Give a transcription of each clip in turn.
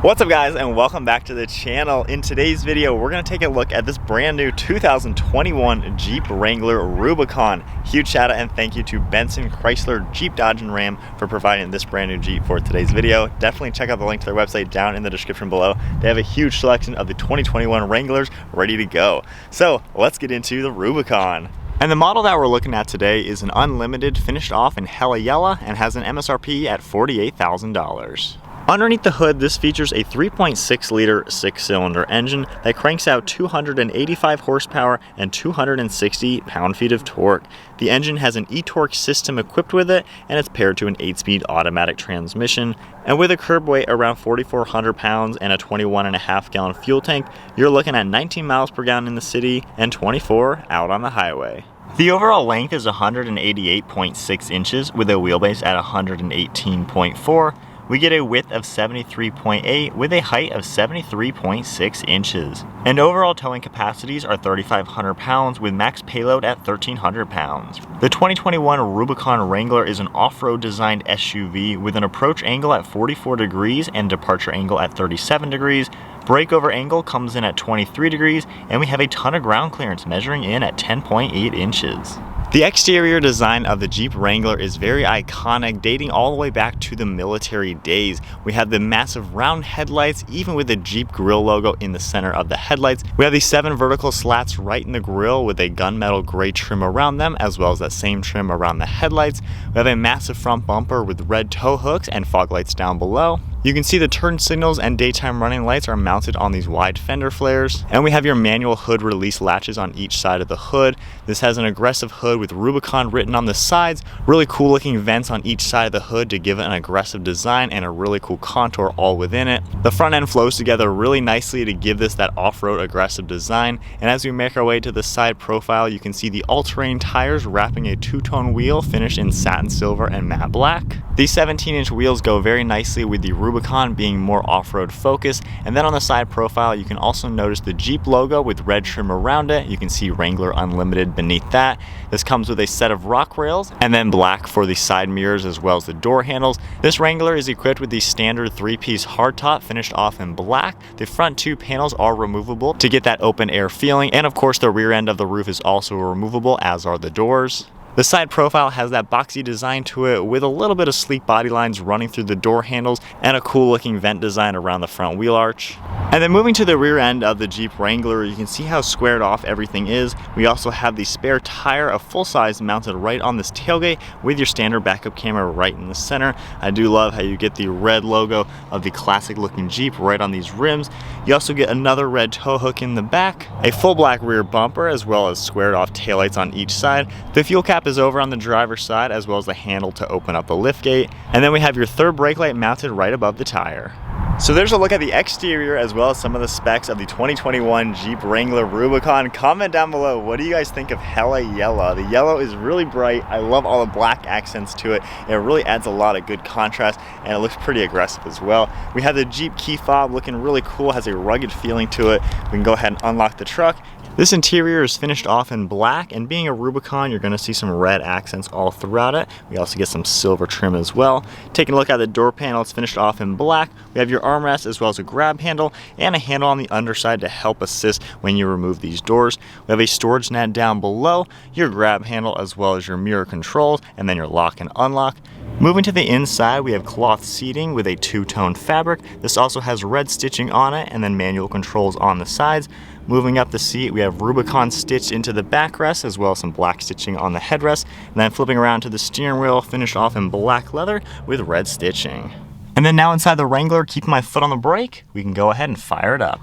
What's up guys, and welcome back to the channel. In today's video, we're going to take a look at this brand new 2021 Jeep Wrangler Rubicon. Huge shout out and thank you to Benson Chrysler Jeep Dodge and Ram for providing this brand new Jeep for today's video. Definitely check out the link to their website down in the description below. They have a huge selection of the 2021 Wranglers ready to go. So let's get into the Rubicon. And the model that we're looking at today is an unlimited, finished off in hella yellow, and has an MSRP at $48,000. Underneath the hood, this features a 3.6 liter 6-cylinder engine that cranks out 285 horsepower and 260 pound-feet of torque. The engine has an e-torque system equipped with it, and it's paired to an 8-speed automatic transmission. And with a curb weight around 4,400 pounds and a 21.5 gallon fuel tank, you're looking at 19 miles per gallon in the city and 24 out on the highway. The overall length is 188.6 inches with a wheelbase at 118.4. We get a width of 73.8 with a height of 73.6 inches. And overall towing capacities are 3,500 pounds with max payload at 1,300 pounds. The 2021 Rubicon Wrangler is an off-road designed SUV with an approach angle at 44 degrees and departure angle at 37 degrees. Breakover angle comes in at 23 degrees, and we have a ton of ground clearance measuring in at 10.8 inches. The exterior design of the Jeep Wrangler is very iconic, dating all the way back to the military days. We have the massive round headlights, even with the Jeep grill logo in the center of the headlights. We have these 7 vertical slats right in the grill with a gunmetal gray trim around them, as well as that same trim around the headlights. We have a massive front bumper with red tow hooks and fog lights down below. You can see the turn signals and daytime running lights are mounted on these wide fender flares. And we have your manual hood release latches on each side of the hood. This has an aggressive hood with Rubicon written on the sides. Really cool looking vents on each side of the hood to give it an aggressive design and a really cool contour all within it. The front end flows together really nicely to give this that off-road aggressive design. And as we make our way to the side profile, you can see the all-terrain tires wrapping a two-tone wheel finished in satin silver and matte black. These 17-inch wheels go very nicely with the Rubicon being more off-road focused. And then on the side profile, you can also notice the Jeep logo with red trim around it. You can see Wrangler Unlimited beneath that. This comes with a set of rock rails and then black for the side mirrors as well as the door handles. This Wrangler is equipped with the standard 3-piece hardtop finished off in black. The front 2 panels are removable to get that open air feeling, and of course the rear end of the roof is also removable, as are the doors. The side profile has that boxy design to it with a little bit of sleek body lines running through the door handles and a cool looking vent design around the front wheel arch. And then moving to the rear end of the Jeep Wrangler, you can see how squared off everything is. We also have the spare tire, a full size, mounted right on this tailgate with your standard backup camera right in the center. I do love how you get the red logo of the classic looking Jeep right on these rims. You also get another red tow hook in the back, a full black rear bumper, as well as squared off taillights on each side. The fuel cap is over on the driver's side, as well as the handle to open up the liftgate. And then we have your third brake light mounted right above the tire. So there's a look at the exterior as well as some of the specs of the 2021 Jeep Wrangler Rubicon. Comment down below, what do you guys think of hella yellow? The yellow is really bright. I love all the black accents to it. It really adds a lot of good contrast, and it looks pretty aggressive as well. We have the Jeep key fob looking really cool, has a rugged feeling to it. We can go ahead and unlock the truck. This interior is finished off in black, and being a Rubicon, you're going to see some red accents all throughout it. We also get some silver trim as well. Taking a look at the door panel, it's finished off in black. We have your armrest as well as a grab handle and a handle on the underside to help assist when you remove these doors. We have a storage net down below, your grab handle as well as your mirror controls, and then your lock and unlock. Moving to the inside, we have cloth seating with a 2-tone fabric. This also has red stitching on it and then manual controls on the sides. Moving up the seat, we have Rubicon stitched into the backrest as well as some black stitching on the headrest. And then flipping around to the steering wheel, finished off in black leather with red stitching. And then now inside the Wrangler, keeping my foot on the brake, we can go ahead and fire it up.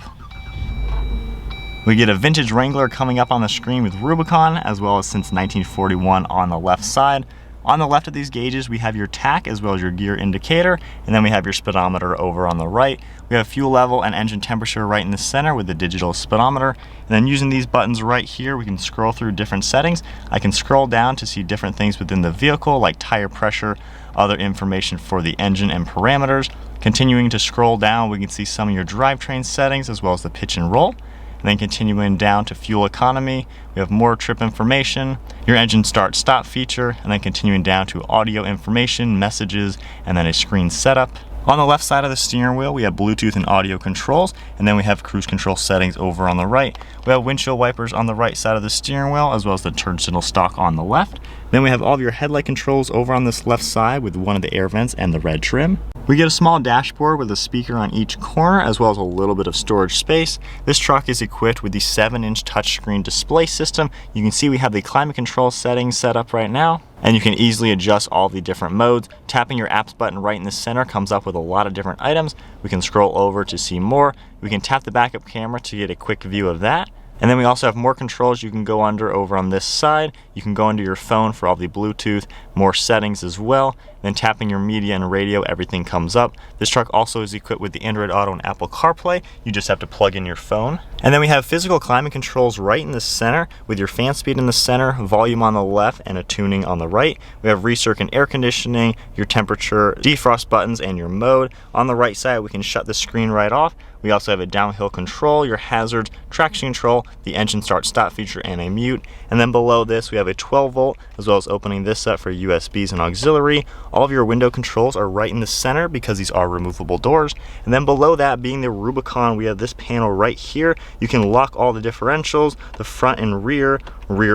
We get a vintage Wrangler coming up on the screen with Rubicon, as well as since 1941 on the left side. On the left of these gauges, we have your tach as well as your gear indicator, and then we have your speedometer over on the right. We have fuel level and engine temperature right in the center with the digital speedometer. And then using these buttons right here, we can scroll through different settings. I can scroll down to see different things within the vehicle, like tire pressure, other information for the engine and parameters. Continuing to scroll down, we can see some of your drivetrain settings as well as the pitch and roll. And then continuing down to fuel economy, we have more trip information, your engine start stop feature, and then continuing down to audio information, messages, and then a screen setup. On the left side of the steering wheel, we have Bluetooth and audio controls, and then we have cruise control settings over on the right. We have windshield wipers on the right side of the steering wheel, as well as the turn signal stalk on the left. Then we have all of your headlight controls over on this left side with one of the air vents and the red trim. We get a small dashboard with a speaker on each corner, as well as a little bit of storage space. This truck is equipped with the 7-inch touchscreen display system. You can see we have the climate control settings set up right now, and you can easily adjust all the different modes. Tapping your apps button right in the center comes up with a lot of different items. We can scroll over to see more. We can tap the backup camera to get a quick view of that. And then we also have more controls you can go under over on this side. You can go under your phone for all the Bluetooth, more settings as well. Then tapping your media and radio, everything comes up. This truck also is equipped with the Android Auto and Apple CarPlay. You just have to plug in your phone. And then we have physical climate controls right in the center with your fan speed in the center, volume on the left, and a tuning on the right. We have recircuit air conditioning, your temperature, defrost buttons, and your mode. On the right side, we can shut the screen right off. We also have a downhill control, your hazards, traction control, the engine start stop feature, and a mute. And then below this, we have a 12 volt, as well as opening this up for USBs and auxiliary. All of your window controls are right in the center because these are removable doors. And then below that, being the Rubicon, we have this panel right here. You can lock all the differentials, the front and rear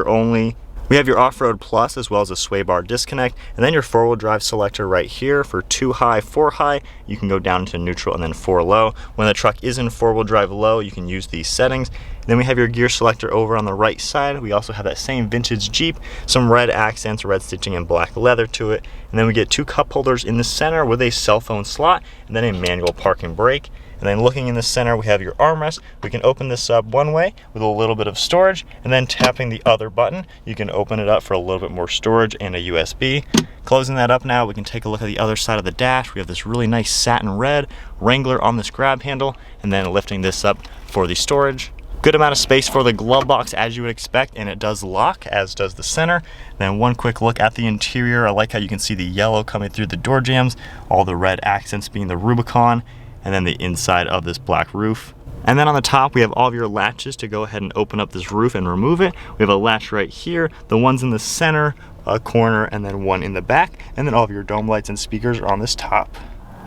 only. We have your Off-Road Plus, as well as a swaybar disconnect, and then your 4-wheel drive selector right here for 2 high, 4 high. You can go down to neutral and then 4 low. When the truck is in 4-wheel drive low, you can use these settings. Then we have your gear selector over on the right side. We also have that same vintage Jeep, some red accents, red stitching, and black leather to it. And then we get 2 cup holders in the center with a cell phone slot, and then a manual park and brake. And then looking in the center, we have your armrest. We can open this up one way with a little bit of storage, and then tapping the other button, you can open it up for a little bit more storage and a USB. Closing that up now, we can take a look at the other side of the dash. We have this really nice satin red Wrangler on this grab handle, and then lifting this up for the storage. Good amount of space for the glove box, as you would expect, and it does lock, as does the center. Then one quick look at the interior. I like how you can see the yellow coming through the door jambs, all the red accents being the Rubicon, and then the inside of this black roof. And then on the top, we have all of your latches to go ahead and open up this roof and remove it. We have a latch right here, the ones in the center, a corner, and then one in the back. And then all of your dome lights and speakers are on this top.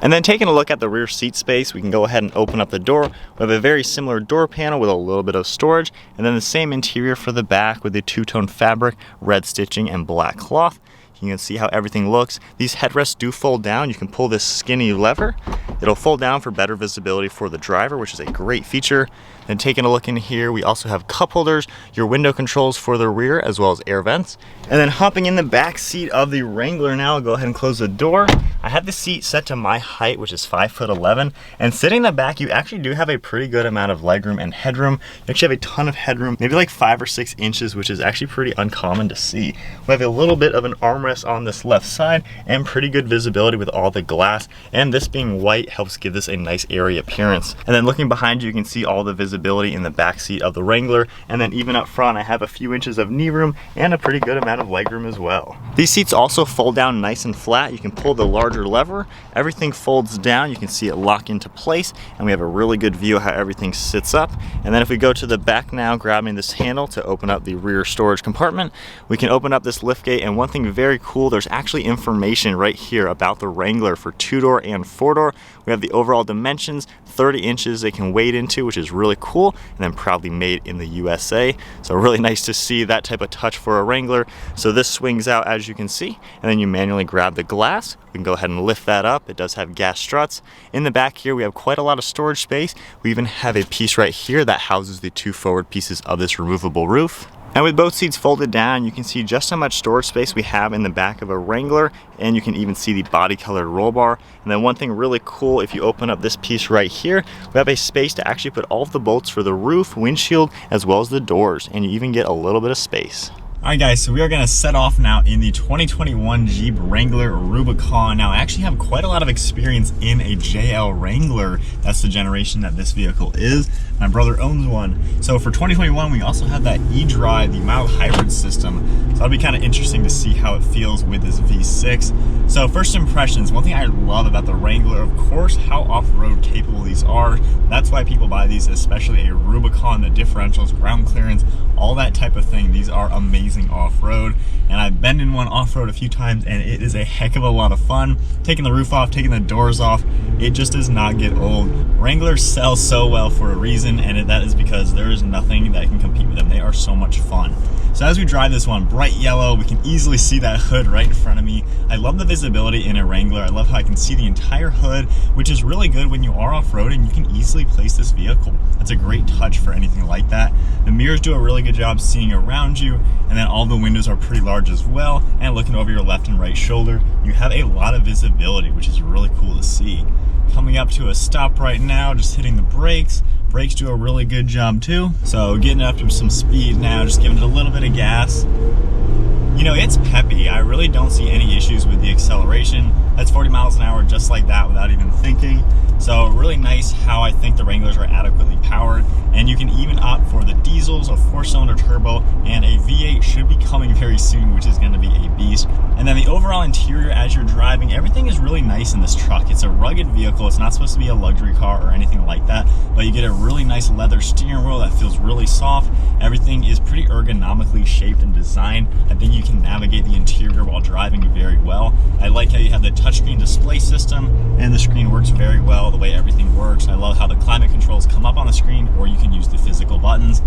And then taking a look at the rear seat space, we can go ahead and open up the door. We have a very similar door panel with a little bit of storage, and then the same interior for the back with the two-tone fabric, red stitching, and black cloth. You can see how everything looks. These headrests do fold down. You can pull this skinny lever. It'll fold down for better visibility for the driver, which is a great feature. Then taking a look in here, we also have cup holders, your window controls for the rear, as well as air vents. And then hopping in the back seat of the Wrangler now, I'll go ahead and close the door. I have the seat set to my height, which is 5'11", and sitting in the back, you actually do have a pretty good amount of legroom and headroom. You actually have a ton of headroom, maybe like 5 or 6 inches, which is actually pretty uncommon to see. We have a little bit of an armrest on this left side, and pretty good visibility with all the glass, and this being white helps give this a nice airy appearance. And then looking behind you, you can see all the visibility in the back seat of the Wrangler, and then even up front, I have a few inches of knee room and a pretty good amount of legroom as well. These seats also fold down nice and flat. You can pull the larger lever, everything folds down, you can see it lock into place, and we have a really good view of how everything sits up. And then if we go to the back now, grabbing this handle to open up the rear storage compartment, we can open up this lift gate, and one thing very cool, there's actually information right here about the Wrangler for 2-door and 4-door. We have the overall dimensions, 30 inches they can wade into, which is really cool, and then proudly made in the USA. So really nice to see that type of touch for a Wrangler. So this swings out, as you can see, and then you manually grab the glass. We can go ahead and lift that up. It does have gas struts. In the back here, we have quite a lot of storage space. We even have a piece right here that houses the 2 forward pieces of this removable roof. And with both seats folded down, you can see just how much storage space we have in the back of a Wrangler, and you can even see the body colored roll bar. And then one thing really cool, if you open up this piece right here, we have a space to actually put all of the bolts for the roof, windshield, as well as the doors, and you even get a little bit of space. Alright guys, so we are going to set off now in the 2021 Jeep Wrangler Rubicon. Now I actually have quite a lot of experience in a JL Wrangler. That's the generation that this vehicle is. My brother owns one. So for 2021 we also have that e-drive, the mild hybrid system. So that'll be kind of interesting to see how it feels with this V6. So first impressions, one thing I love about the Wrangler, of course, how off-road capable these are. That's why people buy these, especially a Rubicon, the differentials, ground clearance, all that type of thing. These are amazing amazing off-road. And I've been in one off-road a few times, and it is a heck of a lot of fun. Taking the roof off, taking the doors off, it just does not get old. Wranglers sell so well for a reason, and that is because there is nothing that can compete with them. They are so much fun. So as we drive this one, bright yellow, we can easily see that hood right in front of me. I love the visibility in a Wrangler. I love how I can see the entire hood, which is really good when you are off-roading. You can easily place this vehicle. That's a great touch for anything like that. The mirrors do a really good job seeing around you, and then all the windows are pretty large as well. And looking over your left and right shoulder, you have a lot of visibility, which is really cool to see. Coming up to a stop right now, just hitting the brakes. Brakes do a really good job too. So getting up to some speed now, just giving it a little bit of gas. You know, it's peppy. I really don't see any issues with the acceleration. That's 40 miles an hour just like that without even thinking. So really nice how I think the Wranglers are adequately powered. And you can even opt for the diesels, a 4-cylinder turbo, and a V8 should be coming very soon, which is going to be a beast. And then the overall interior as you're driving, everything is really nice in this truck. It's a rugged vehicle. It's not supposed to be a luxury car or anything like that, but you get a really nice leather steering wheel that feels really soft. Everything is pretty ergonomically shaped and designed. I think you can navigate the interior while driving very well. I like how you have the touchscreen display system, and the screen works very well, the way everything works. I love how the climate controls come up on the screen, or you can use the physical buttons.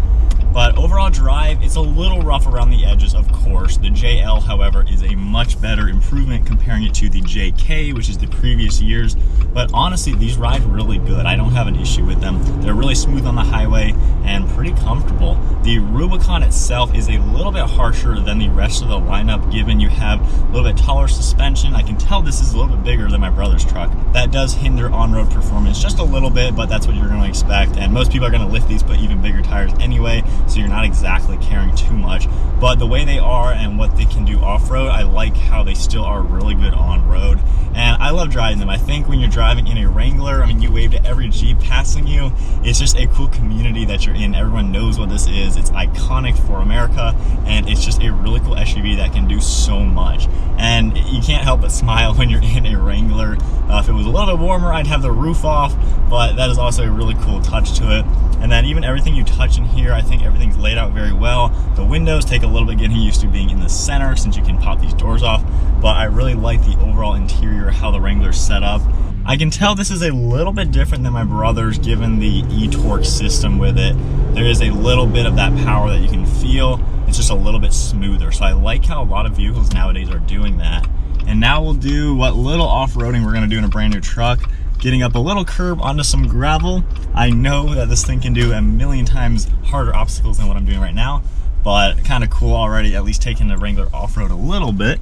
But overall drive, it's a little rough around the edges, of course. The JL, however, is a much better improvement comparing it to the JK, which is the previous years. But honestly, these ride really good. I don't have an issue with them. They're really smooth on the highway and pretty comfortable. The Rubicon itself is a little bit harsher than the rest of the lineup, given you have a little bit taller suspension. I can tell this is a little bit bigger than my brother's truck. That does hinder on-road performance just a little bit, but that's what you're going to expect. And most people are going to lift these, put even bigger tires anyway, so you're not exactly carrying too much. But the way they are and what they can do off-road, I like how they still are really good on-road. And I love driving them. I think when you're driving in a Wrangler, I mean, you wave to every Jeep passing you. It's just a cool community that you're in. Everyone knows what this is. It's iconic for America, and it's just a really cool SUV that can do so much. And you can't help but smile when you're in a Wrangler. If it was a little bit warmer, I'd have the roof off, but that is also a really cool touch to it. And then even everything you touch in here, I think everything's laid out very well. The windows take a little bit getting used to being in the center since you can pop these doors off, but I really like the overall interior, how the Wrangler's set up. I can tell this is a little bit different than my brother's given the e-torque system with it. There is a little bit of that power that you can feel. It's just a little bit smoother. So I like how a lot of vehicles nowadays are doing that. And now we'll do what little off-roading we're gonna do in a brand new truck. Getting up a little curb onto some gravel. I know that this thing can do a million times harder obstacles than what I'm doing right now, but kind of cool already, at least taking the Wrangler off-road a little bit.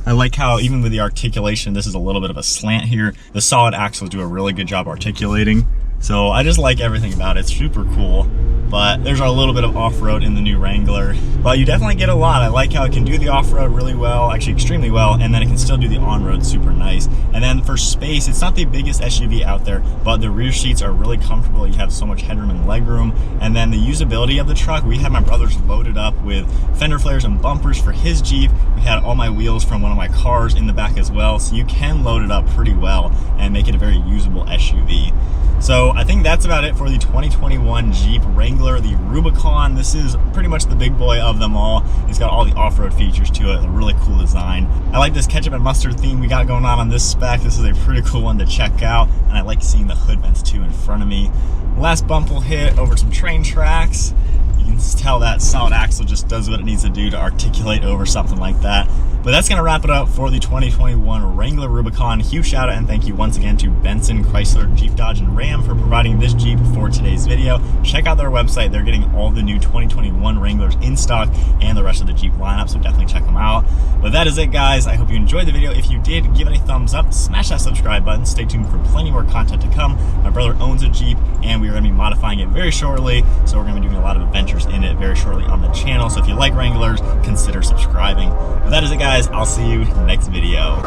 I like how even with the articulation, this is a little bit of a slant here. The solid axles do a really good job articulating. So I just like everything about it. It's super cool. But there's a little bit of off-road in the new Wrangler. But you definitely get a lot. I like how it can do the off-road really well, actually extremely well, and then it can still do the on-road super nice. And then for space, it's not the biggest SUV out there, but the rear seats are really comfortable. You have so much headroom and legroom. And then the usability of the truck, we had my brother's loaded up with fender flares and bumpers for his Jeep. We had all my wheels from one of my cars in the back as well, so you can load it up pretty well and make it a very usable SUV. So I think that's about it for the 2021 Jeep Wrangler, the Rubicon. This is pretty much the big boy of them all. It's got all the off-road features to it, a really cool design. I like this ketchup and mustard theme we got going on this spec. This is a pretty cool one to check out, and I like seeing the hood vents too in front of me. Last bump we'll hit over some train tracks. You can tell that solid axle just does what it needs to do to articulate over something like that. But that's going to wrap it up for the 2021 Wrangler Rubicon. Huge shout out and thank you once again to Benson, Chrysler, Jeep, Dodge, and Ram for providing this Jeep for today's video. Check out their website. They're getting all the new 2021 Wranglers in stock and the rest of the Jeep lineup, so definitely check them out. But that is it, guys. I hope you enjoyed the video. If you did, give it a thumbs up, smash that subscribe button. Stay tuned for plenty more content to come. My brother owns a Jeep, and we are going to be modifying it very shortly, so we're going to be doing a lot of adventures in it very shortly on the channel. So if you like Wranglers, consider subscribing. But that is it, guys. I'll see you next video.